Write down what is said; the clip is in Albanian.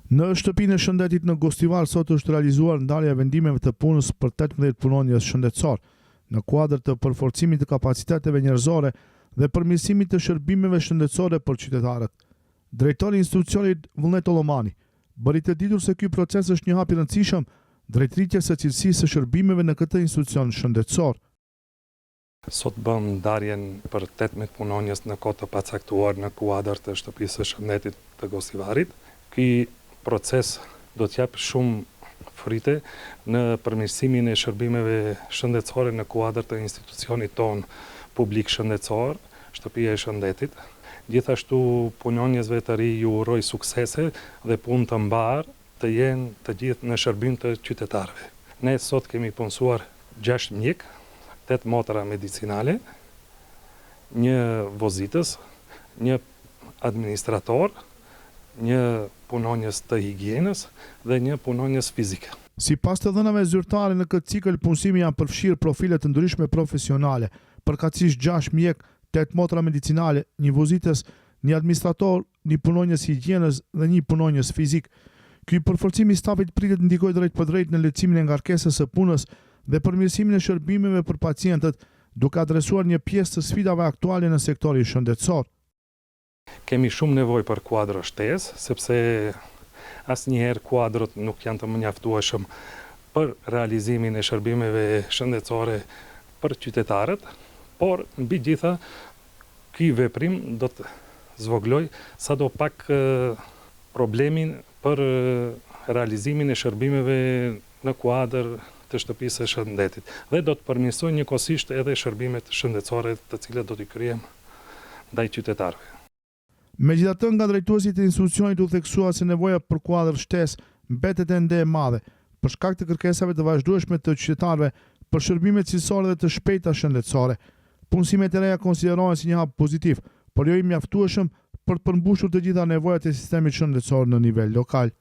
Në shtëpinë e shëndetit në Gostivar sot është realizuar ndarja e vendimeve të punës për 18 punonjës shëndetësor, në kuadër të përforcimit të kapaciteteve njerëzore dhe përmirësimit të shërbimeve shëndetësore për qytetarët. Drejtori i institucionit Vullnet Ollomani bëri të ditur se ky proces është një hap i rëndësishëm drejt rritjes së cilësisë së shërbimeve në këtë institucion shëndetësor. Sot bëm ndarjen për 18 punonjës në kohë të pacaktuar në kuadër të shtëpisë së shëndetit të Gostivarit. Ky proces do të jap shumë frite në përmirësimin e shërbimeve shëndetësore në kuadër të institucionit ton publik shëndetësor, Shtëpia e Shëndetit. Gjithashtu punonjësve të ri ju uroj suksese dhe punë të mbar të jenë të gjithë në shërbim të qytetarëve. Ne sot kemi punësuar 6 mjek, 8 motra medicinale, një vozitës, një administrator, një punonjës të higjienës dhe një punonjës fizike. Sipas të dhënave zyrtare në këtë cikël punësimi janë përfshirë profile të ndryshme profesionale, përkatësisht 6 mjek, 8 motra medicinale, një vozitës, një administrator, një punonjës higjienës dhe një punonjës fizik. Ky përforcim i stafit pritet ndikojë drejt për drejt në lehtësimin e ngarkesës së punës dhe përmirësimin e shërbimeve për pacientët, duke adresuar një pjesë të sfidave aktuale në sektorin shëndetësor. Kemi shumë nevojë për kuadro shtesë, sepse asnjëherë kuadrot nuk janë të mjaftueshëm për realizimin e shërbimeve shëndetësore për qytetarët, por mbi gjitha ky veprim do të zvogloj sadopak problemin për realizimin e shërbimeve në kuadër të shtëpisë së shëndetit dhe do të përmirësojë njëkohësisht edhe shërbimet shëndetësore të cilat do t'i kryejmë ndaj qytetarëve. Megjithatë, nga drejtuesit e institucionit u theksua se nevoja për kuadër shtesë mbetet ende e madhe për shkak të kërkesave të vazhdueshme të qytetarëve për shërbime cilësore dhe të shpejta shëndetësore. Punësimet e reja konsiderohen si një hap pozitiv, por jo i mjaftueshëm për të përmbushur të gjitha nevojat e sistemit shëndetësor në nivel lokal.